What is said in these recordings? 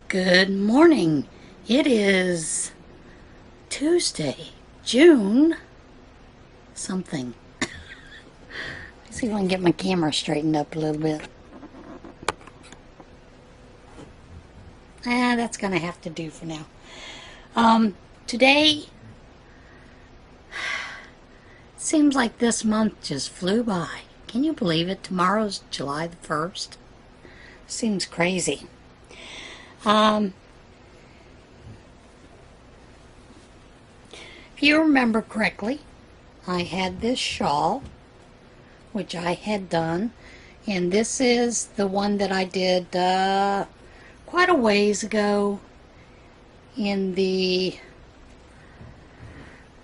Good morning. It is Tuesday, June something. Let's see if I can get my camera straightened up a little bit. That's gonna have to do for now. Today seems like this month just flew by. Can you believe it? Tomorrow's July the 1st. Seems crazy. If you remember correctly, I had this shawl, which I had done, and this is the one that I did quite a ways ago in the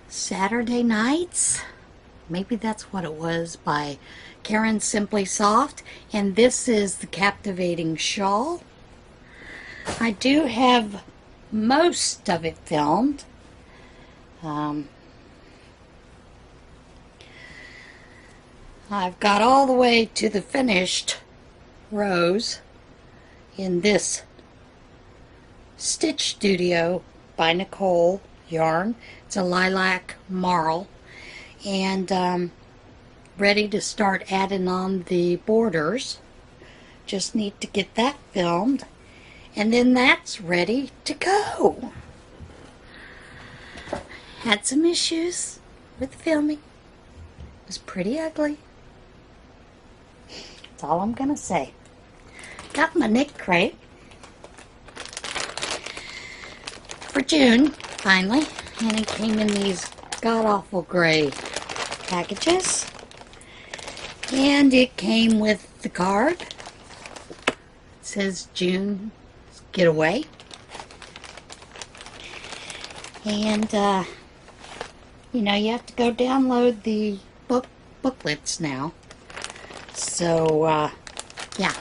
Saturday Nights. Maybe that's what it was, by Karen Simply Soft, and this is the Captivating Shawl. I do have most of it filmed. I've got all the way to the finished rows in this Stitch Studio by Nicole yarn. It's a lilac marl, and ready to start adding on the borders. Just need to get that filmed, and then that's ready to go. Had some issues with filming. It was pretty ugly. That's all I'm gonna say. Got my Knitcrate for June, finally, and it came in these god-awful gray packages. And it came with the card. It says June Getaway. And, you know, you have to go download the booklets now. So, yeah.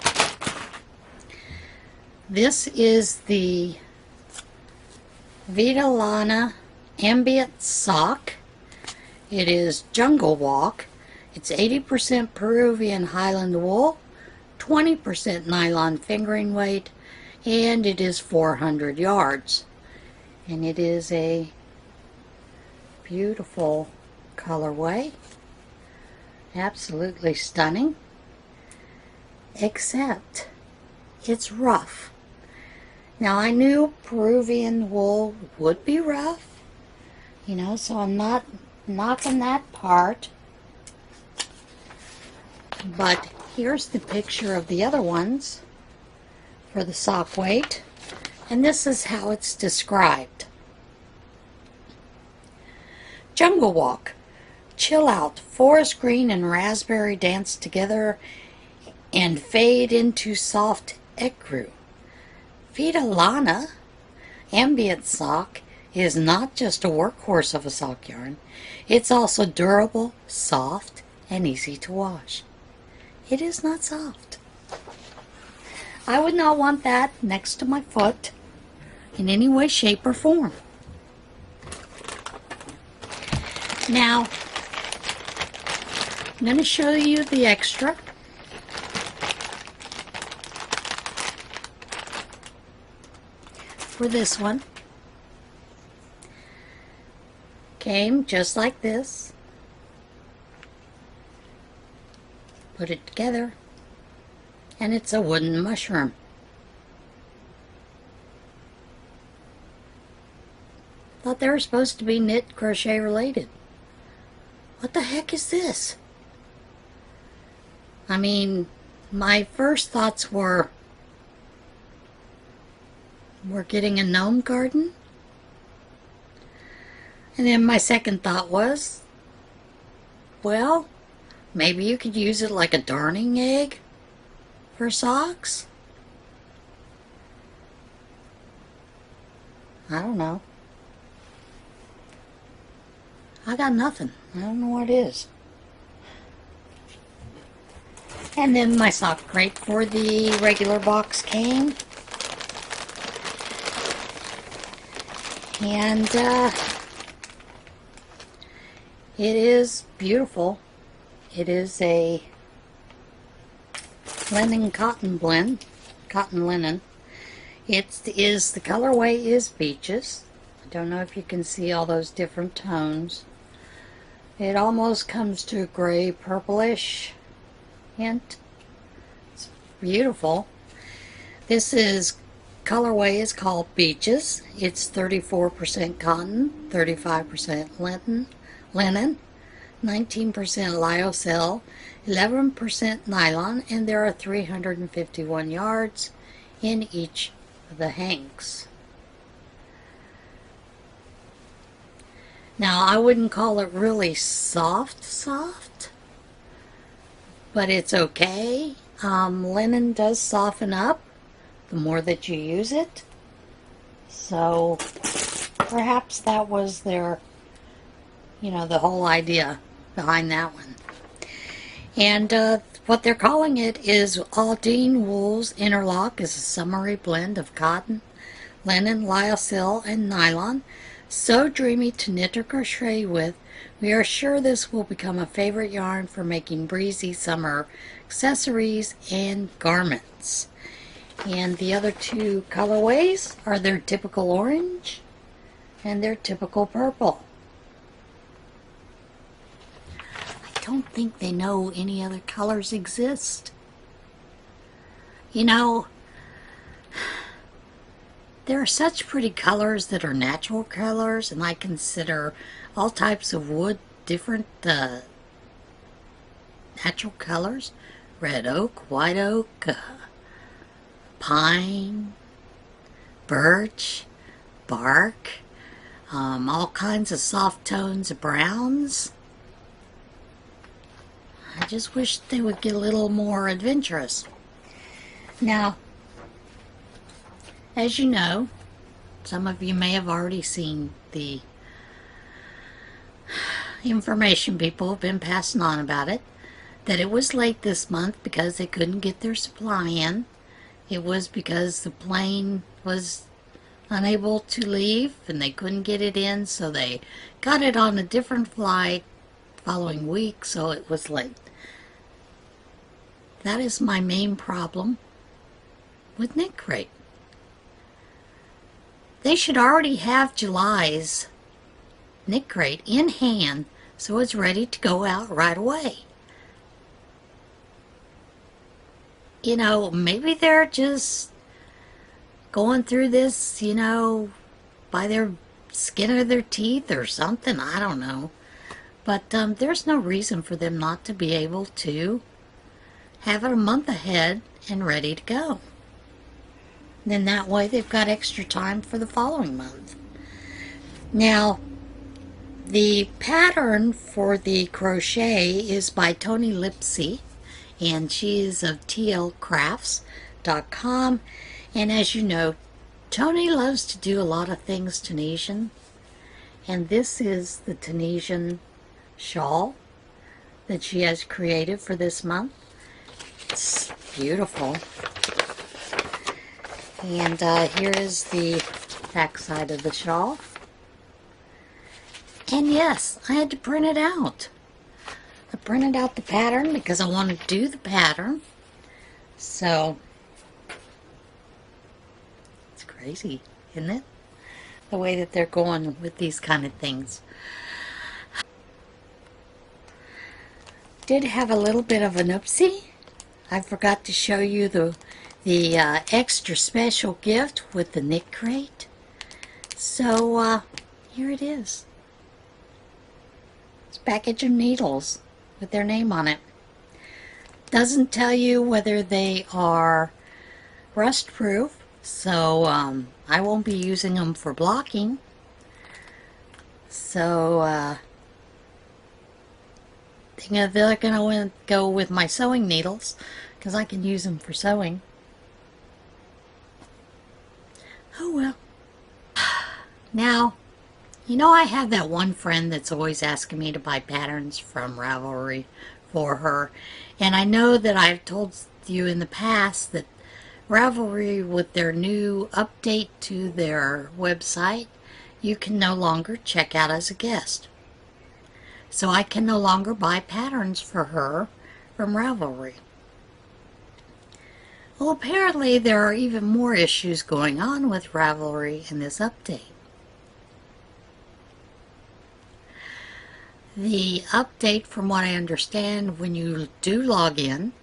This is the Vita Lana Ambient Sock. It is Jungle Walk. It's 80% Peruvian Highland wool, 20% nylon fingering weight, and it is 400 yards. And it is a beautiful colorway. Absolutely stunning. Except it's rough. Now, I knew Peruvian wool would be rough, you know, so I'm not knocking that part. But here's the picture of the other ones for the sock weight, and this is how it's described. Jungle Walk. Chill out. Forest green and raspberry dance together and fade into soft ecru. Vita Lana Ambient Sock is not just a workhorse of a sock yarn. It's also durable, soft, and easy to wash. It is not soft. I would not want that next to my foot in any way, shape, or form. Now, I'm going to show you the extra. For this one. Came just like this. Put it together, and it's a wooden mushroom. Thought they were supposed to be knit crochet related. What the heck is this? I mean, my first thoughts were, we're getting a gnome garden? And then my second thought was, well, maybe you could use it like a darning egg for socks? I don't know. I got nothing. I don't know what it is. And then my sock crate for the regular box came. And it is beautiful. It is a linen cotton blend, cotton linen, The colorway is Beaches. I don't know if you can see all those different tones. It almost comes to a gray purplish hint. It's beautiful. Colorway is called Beaches. It's 34% cotton, 35% linen, 19% lyocell, 11% nylon, and there are 351 yards in each of the hanks. Now, I wouldn't call it really soft, but it's okay. Linen does soften up the more that you use it. So perhaps that was their, the whole idea behind that one. And what they're calling it is Aldine Wool's Interlock is a summery blend of cotton, linen, lyocell, and nylon. So dreamy to knit or crochet with. We are sure this will become a favorite yarn for making breezy summer accessories and garments. And the other two colorways are their typical orange and their typical purple. I don't think they know any other colors exist. There are such pretty colors that are natural colors, and I consider all types of wood different natural colors. Red oak, white oak, pine, birch, bark, all kinds of soft tones of browns. I just wish they would get a little more adventurous. Now, as you know, some of you may have already seen the information people have been passing on about it, that it was late this month because they couldn't get their supply in. It was because the plane was unable to leave and they couldn't get it in, so they got it on a different flight following week, so it was late. That is my main problem with Knitcrate. They should already have July's Knitcrate in hand so it's ready to go out right away. Maybe they're just going through this, by their skin of their teeth or something. I don't know. But there's no reason for them not to be able to have it a month ahead and ready to go. Then that way they've got extra time for the following month. Now, the pattern for the crochet is by Toni Lipsey, and she is of tlcrafts.com. And as you know, Toni loves to do a lot of things Tunisian, and this is the Tunisian shawl that she has created for this month. It's beautiful. And here is the back side of the shawl. And yes, I had to print it out. I printed out the pattern because I want to do the pattern. So, it's crazy, isn't it? The way that they're going with these kind of things. Did have a little bit of an oopsie. I forgot to show you the extra special gift with the Knitcrate. So here it is. It's a package of needles with their name on it. Doesn't tell you whether they are rust proof, so I won't be using them for blocking. So they're gonna go with my sewing needles because I can use them for sewing. Oh well. Now, I have that one friend that's always asking me to buy patterns from Ravelry for her. And I know that I've told you in the past that Ravelry, with their new update to their website, you can no longer check out as a guest. So I can no longer buy patterns for her from Ravelry. Well, apparently there are even more issues going on with Ravelry in this update. The update, from what I understand, when you do log in,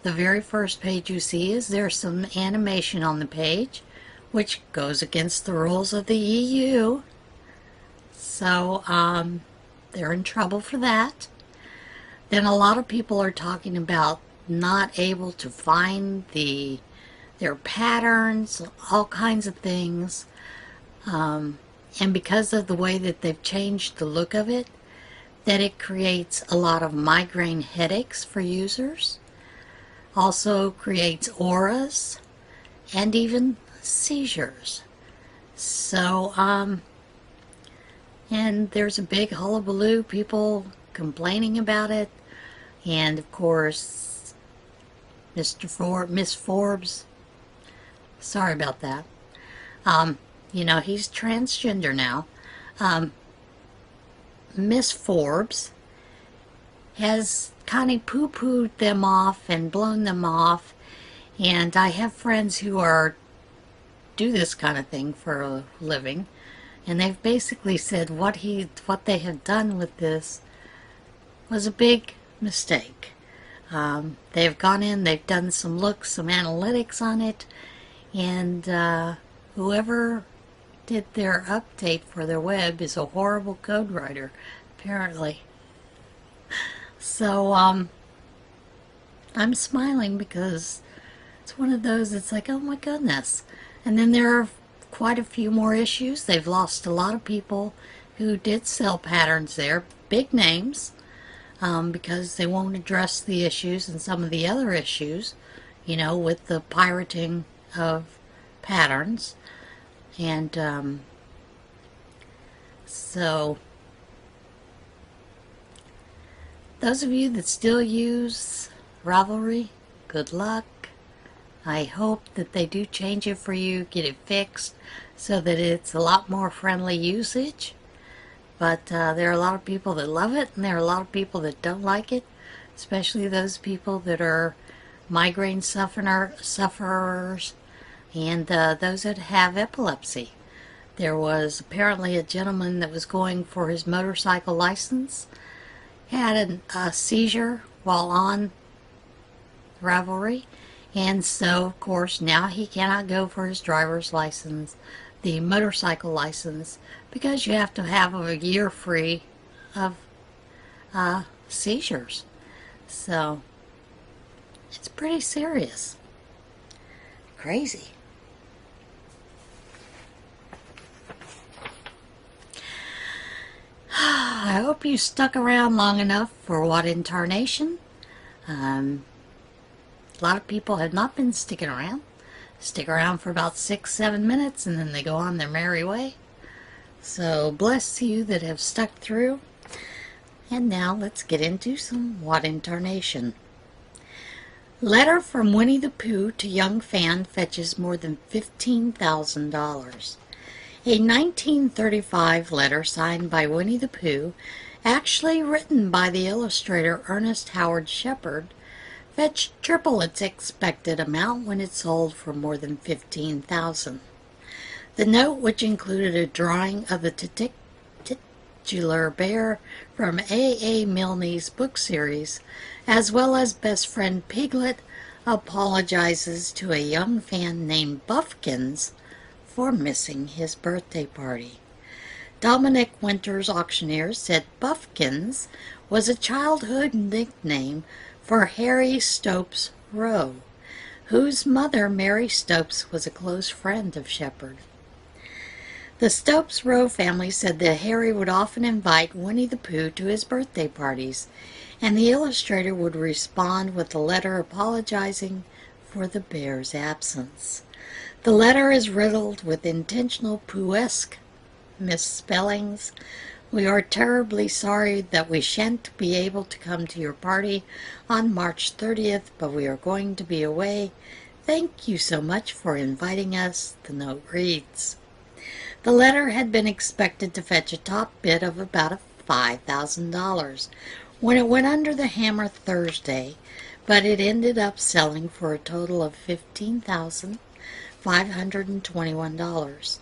the very first page you see is there's some animation on the page, which goes against the rules of the EU. So they're in trouble for that. Then a lot of people are talking about not able to find their patterns, all kinds of things. And because of the way that they've changed the look of it, that it creates a lot of migraine headaches for users. Also creates auras and even seizures. So, and there's a big hullabaloo, people complaining about it. And of course, Miss Forbes, sorry about that. You know, he's transgender now. Miss Forbes has kind of poo-pooed them off and blown them off, and I have friends who do this kind of thing for a living, and they've basically said what they have done with this was a big mistake. They've gone in, they've done some analytics on it, and whoever did their update for their web is a horrible code writer, apparently. So, I'm smiling because it's one of those, it's like, oh my goodness. And then there are quite a few more issues. They've lost a lot of people who did sell patterns there, big names, because they won't address the issues and some of the other issues, you know, with the pirating of patterns. And so those of you that still use Ravelry, good luck. I hope that they do change it for you, get it fixed so that it's a lot more friendly usage. But there are a lot of people that love it, and there are a lot of people that don't like it, especially those people that are migraine sufferers and those that have epilepsy. There was apparently a gentleman that was going for his motorcycle license, had a seizure while on Ravelry, and so of course now he cannot go for his driver's license, the motorcycle license, because you have to have a year free of seizures. So it's pretty serious. Crazy. I hope you stuck around long enough for What in Tarnation. A lot of people have not been sticking around. Stick around for about 6-7 minutes and then they go on their merry way. So bless you that have stuck through. And now let's get into some What in Tarnation. Letter from Winnie the Pooh to young fan fetches more than $15,000. A 1935 letter signed by Winnie the Pooh, actually written by the illustrator Ernest Howard Shepard, fetched triple its expected amount when it sold for more than $15,000. The note, which included a drawing of the titular bear from A. Milne's book series, as well as best friend Piglet, apologizes to a young fan named Buffkins for missing his birthday party. Dominic Winters Auctioneer said Buffkins was a childhood nickname for Harry Stopes Rowe, whose mother, Mary Stopes, was a close friend of Shepard. The Stopes Rowe family said that Harry would often invite Winnie the Pooh to his birthday parties, and the illustrator would respond with a letter apologizing for the bear's absence. The letter is riddled with intentional Pooh-esque misspellings. We are terribly sorry that we shan't be able to come to your party on March 30th, but we are going to be away. Thank you so much for inviting us, the note reads. The letter had been expected to fetch a top bid of about $5,000. When it went under the hammer Thursday, but it ended up selling for a total of $15,521.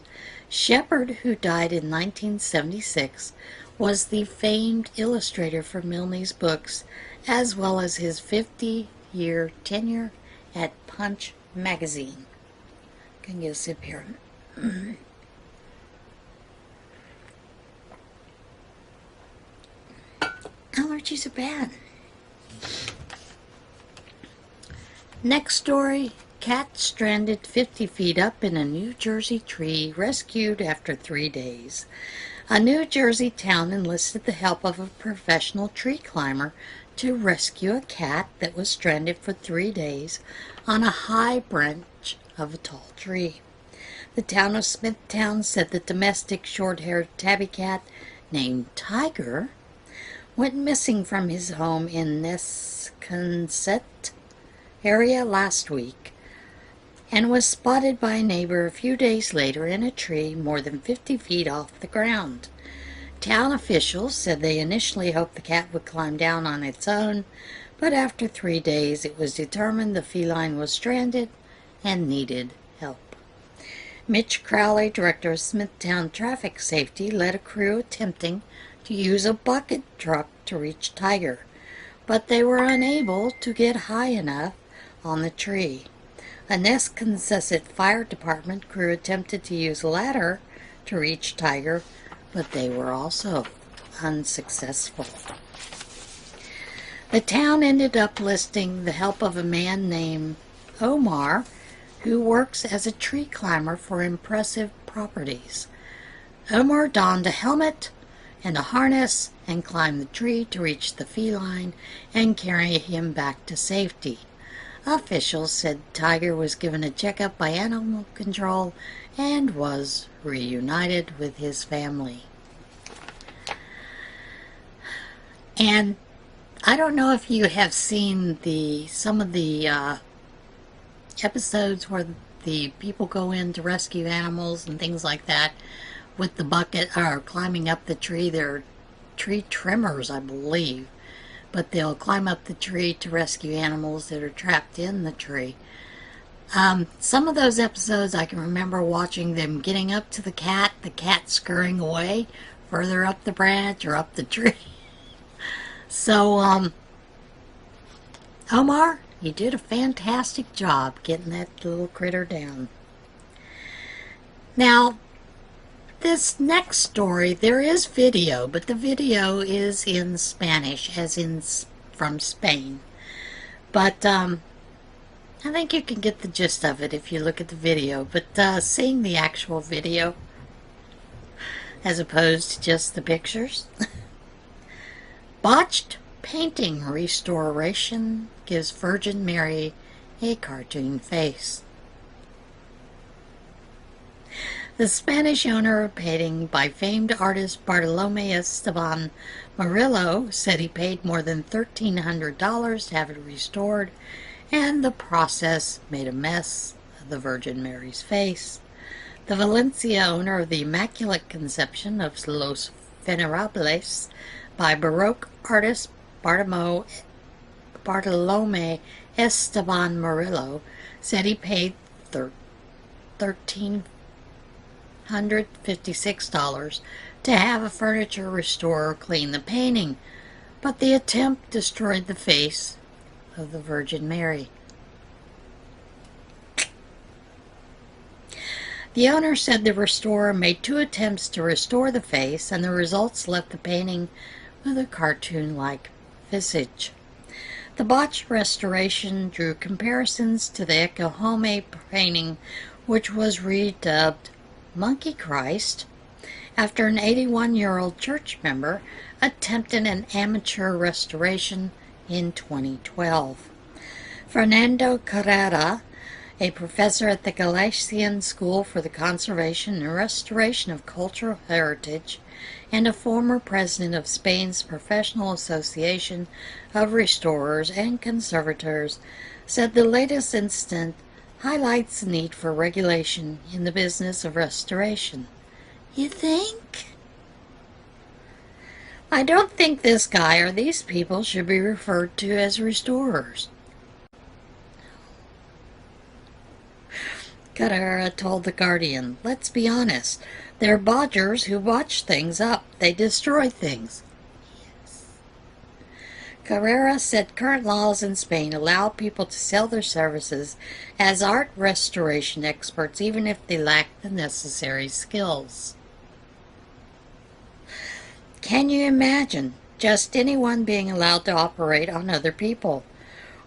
Shepard, who died in 1976, was the famed illustrator for Milne's books, as well as his 50-year tenure at Punch magazine. Can get a sip here. Allergies are bad. Next story. Cat stranded 50 feet up in a New Jersey tree, rescued after 3 days. A New Jersey town enlisted the help of a professional tree climber to rescue a cat that was stranded for 3 days on a high branch of a tall tree. The town of Smithtown said the domestic short-haired tabby cat named Tiger went missing from his home in Nesconset area last week and was spotted by a neighbor a few days later in a tree more than 50 feet off the ground. Town officials said they initially hoped the cat would climb down on its own, but after 3 days it was determined the feline was stranded and needed help. Mitch Crowley, director of Smithtown Traffic Safety, led a crew attempting to use a bucket truck to reach Tiger, but they were unable to get high enough on the tree. A Nesconset Fire Department crew attempted to use a ladder to reach Tiger, but they were also unsuccessful. The town ended up enlisting the help of a man named Omar, who works as a tree climber for Impressive Properties. Omar donned a helmet and a harness and climbed the tree to reach the feline and carry him back to safety. Officials said Tiger was given a checkup by animal control and was reunited with his family. And I don't know if you have seen some of the episodes where the people go in to rescue animals and things like that with the bucket or climbing up the tree. They're tree trimmers, I believe, but they'll climb up the tree to rescue animals that are trapped in the tree. Some of those episodes I can remember watching them getting up to the cat scurrying away further up the branch or up the tree. So, Omar, you did a fantastic job getting that little critter down. Now, this next story, there is video, but the video is in Spanish, as in from Spain. But I think you can get the gist of it if you look at the video. But seeing the actual video, as opposed to just the pictures. Botched painting restoration gives Virgin Mary a cartoon face. The Spanish owner of painting by famed artist Bartolome Esteban Murillo said he paid more than $1,300 to have it restored, and the process made a mess of the Virgin Mary's face. The Valencia owner of the Immaculate Conception of Los Venerables by Baroque artist Bartolome Esteban Murillo said he paid $1,356 to have a furniture restorer clean the painting, but the attempt destroyed the face of the Virgin Mary. The owner said the restorer made 2 attempts to restore the face, and the results left the painting with a cartoon-like visage. The botched restoration drew comparisons to the Ecce Homo painting, which was redubbed Monkey Christ, after an 81-year-old church member attempted an amateur restoration in 2012. Fernando Carrera, a professor at the Galician School for the Conservation and Restoration of Cultural Heritage and a former president of Spain's Professional Association of Restorers and Conservators, said the latest incident highlights the need for regulation in the business of restoration. You think? I don't think this guy or these people should be referred to as restorers. Carrera told The Guardian. Let's be honest. They're bodgers who botch things up. They destroy things. Carrera said current laws in Spain allow people to sell their services as art restoration experts even if they lack the necessary skills. Can you imagine just anyone being allowed to operate on other people?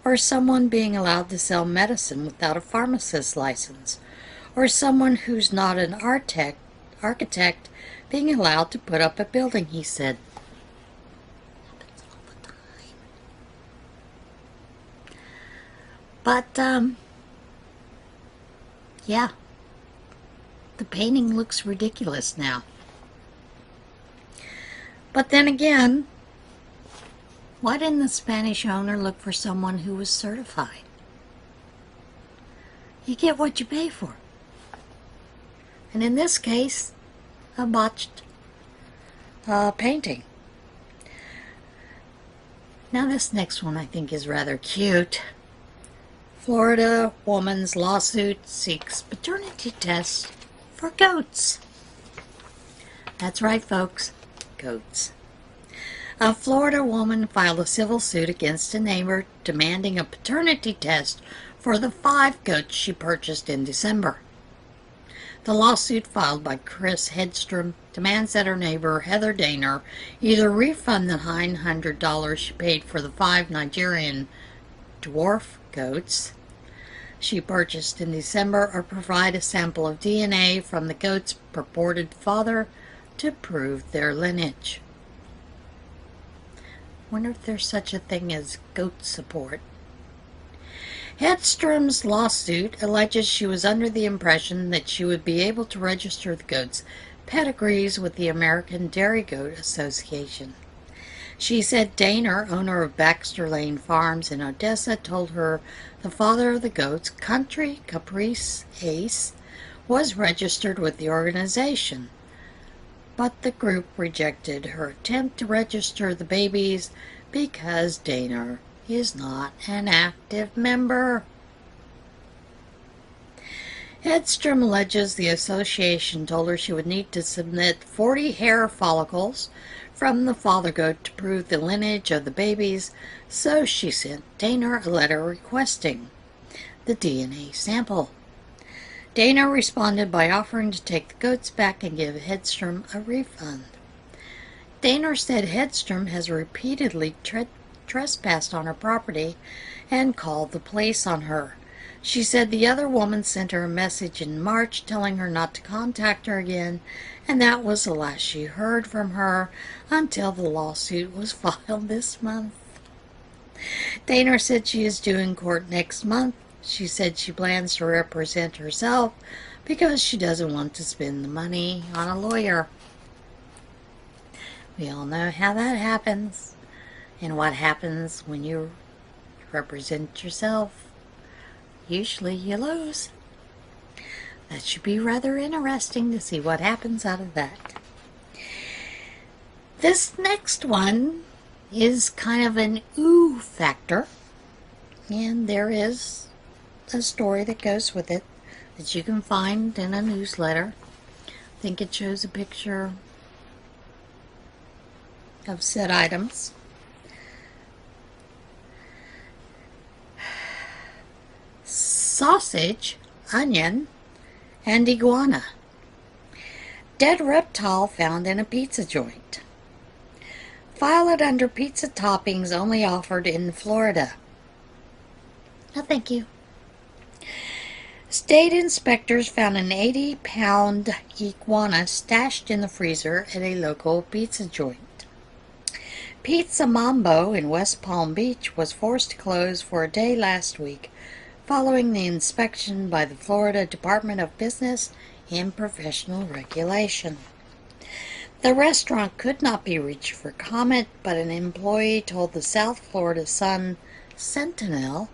Or someone being allowed to sell medicine without a pharmacist's license? Or someone who's not an architect being allowed to put up a building, he said. Happens all the time. But, yeah. The painting looks ridiculous now. But then again, why didn't the Spanish owner look for someone who was certified? You get what you pay for. And in this case, a botched painting. Now this next one I think is rather cute. Florida woman's lawsuit seeks paternity test for goats. That's right, folks. Goats. A Florida woman filed a civil suit against a neighbor demanding a paternity test for the 5 goats she purchased in December. The lawsuit, filed by Chris Hedstrom, demands that her neighbor, Heather Daner, either refund the $900 she paid for the 5 Nigerian dwarf goats she purchased in December, or provide a sample of DNA from the goat's purported father to prove their lineage. Wonder if there's such a thing as goat support. Hedstrom's lawsuit alleges she was under the impression that she would be able to register the goats' pedigrees with the American Dairy Goat Association. She said Daner, owner of Baxter Lane Farms in Odessa, told her the father of the goats, Country Caprice Ace, was registered with the organization. But the group rejected her attempt to register the babies because Daner is not an active member. Hedstrom alleges the association told her she would need to submit 40 hair follicles from the father goat to prove the lineage of the babies, so she sent Daner a letter requesting the DNA sample. Daner responded by offering to take the goats back and give Hedstrom a refund. Daner said Hedstrom has repeatedly trespassed on her property and called the police on her. She said the other woman sent her a message in March telling her not to contact her again, and that was the last she heard from her until the lawsuit was filed this month. Daner said she is due in court next month. She said she plans to represent herself because she doesn't want to spend the money on a lawyer. We all know how that happens, and what happens when you represent yourself. Usually you lose. That should be rather interesting to see what happens out of that. This next one is kind of an ooh factor, and there is a story that goes with it that you can find in a newsletter. I think it shows a picture of said items. Sausage, onion, and iguana. Dead reptile found in a pizza joint. File it under pizza toppings only offered in Florida. No, thank you. State inspectors found an 80-pound iguana stashed in the freezer at a local pizza joint. Pizza Mambo in West Palm Beach was forced to close for a day last week following the inspection by the Florida Department of Business and Professional Regulation. The restaurant could not be reached for comment, but an employee told the South Florida Sun-Sentinel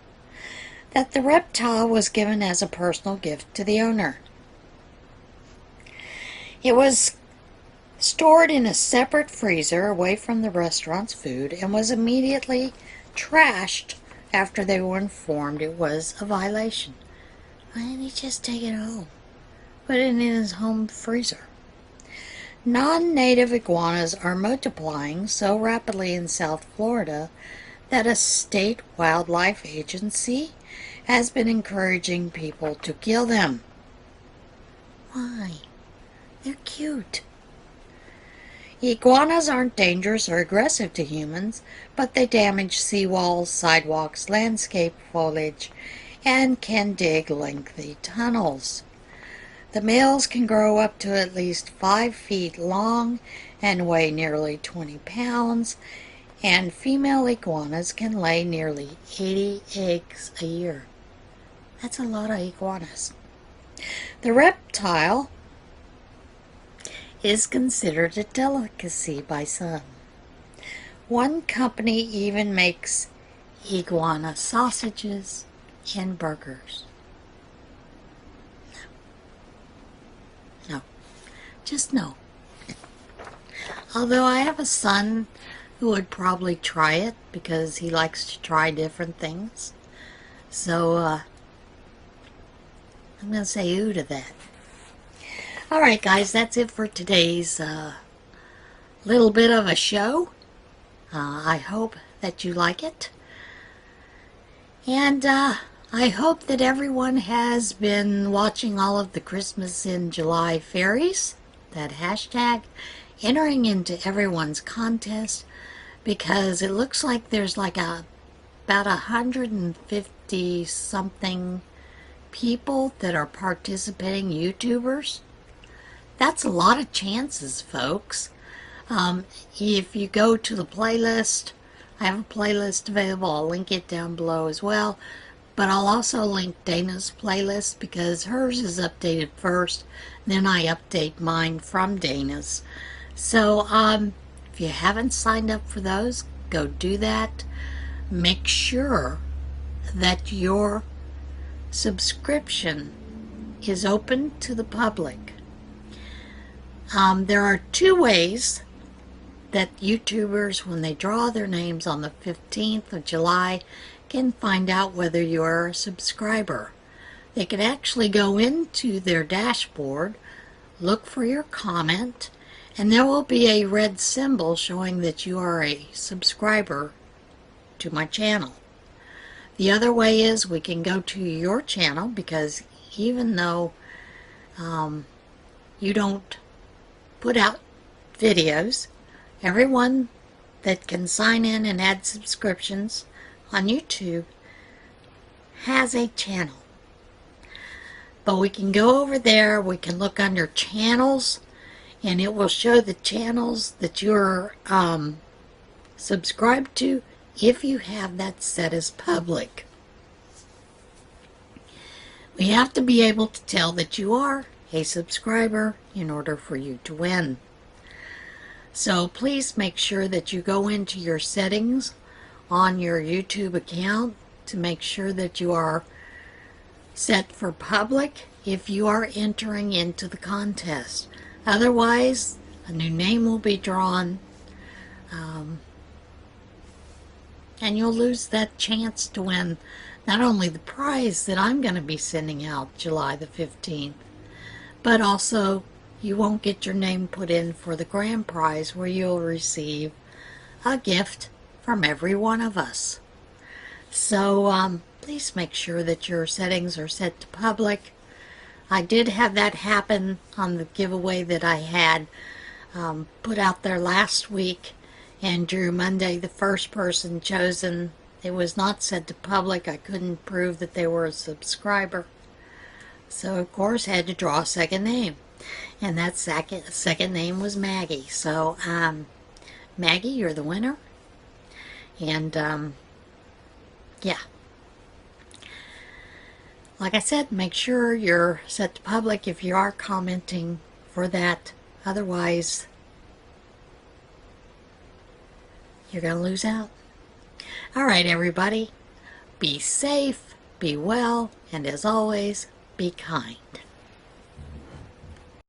that the reptile was given as a personal gift to the owner. It was stored in a separate freezer away from the restaurant's food and was immediately trashed after they were informed it was a violation. Why didn't he just take it home? Put it in his home freezer. Non-native iguanas are multiplying so rapidly in South Florida that a state wildlife agency has been encouraging people to kill them. Why? They're cute. Iguanas aren't dangerous or aggressive to humans, but they damage seawalls, sidewalks, landscape foliage, and can dig lengthy tunnels. The males can grow up to at least 5 feet long and weigh nearly 20 pounds, and female iguanas can lay nearly 80 eggs a year. That's a lot of iguanas. The reptile is considered a delicacy by some. One company even makes iguana sausages and burgers. No. Just no. Although I have a son who would probably try it because he likes to try different things. So, I'm going to say ooh to that. Alright guys, that's it for today's little bit of a show. I hope that you like it. And I hope that everyone has been watching all of the Christmas in July fairies, that hashtag, entering into everyone's contest, because it looks like there's like about 150 something people that are participating YouTubers. That's a lot of chances, folks. If you go to the playlist, I have a playlist available. I'll link it down below as well. But I'll also link Dana's playlist because hers is updated first. Then I update mine from Dana's. So, if you haven't signed up for those, go do that. Make sure that your subscription is open to the public. There are 2 ways that YouTubers, when they draw their names on the 15th of July, can find out whether you're a subscriber. They can actually go into their dashboard, look for your comment, and there will be a red symbol showing that you are a subscriber to my channel. The other way is we can go to your channel, because even though you don't put out videos, everyone that can sign in and add subscriptions on YouTube has a channel. But we can go over there, we can look under channels, and it will show the channels that you're subscribed to if you have that set as public. We have to be able to tell that you are a subscriber in order for you to win. So please make sure that you go into your settings on your YouTube account to make sure that you are set for public if you are entering into the contest. Otherwise, a new name will be drawn, and you'll lose that chance to win not only the prize that I'm going to be sending out July the 15th, but also you won't get your name put in for the grand prize, where you'll receive a gift from every one of us. So please make sure that your settings are set to public. I did have that happen on the giveaway that I had put out there last week, and Drew Monday, the first person chosen, it was not set to public. I couldn't prove that they were a subscriber, so of course I had to draw a second name, and that second name was Maggie. So Maggie, you're the winner. And yeah, like I said, make sure you're set to public if you are commenting for that. Otherwise, you're going to lose out. Alright everybody, be safe, be well, and as always, be kind.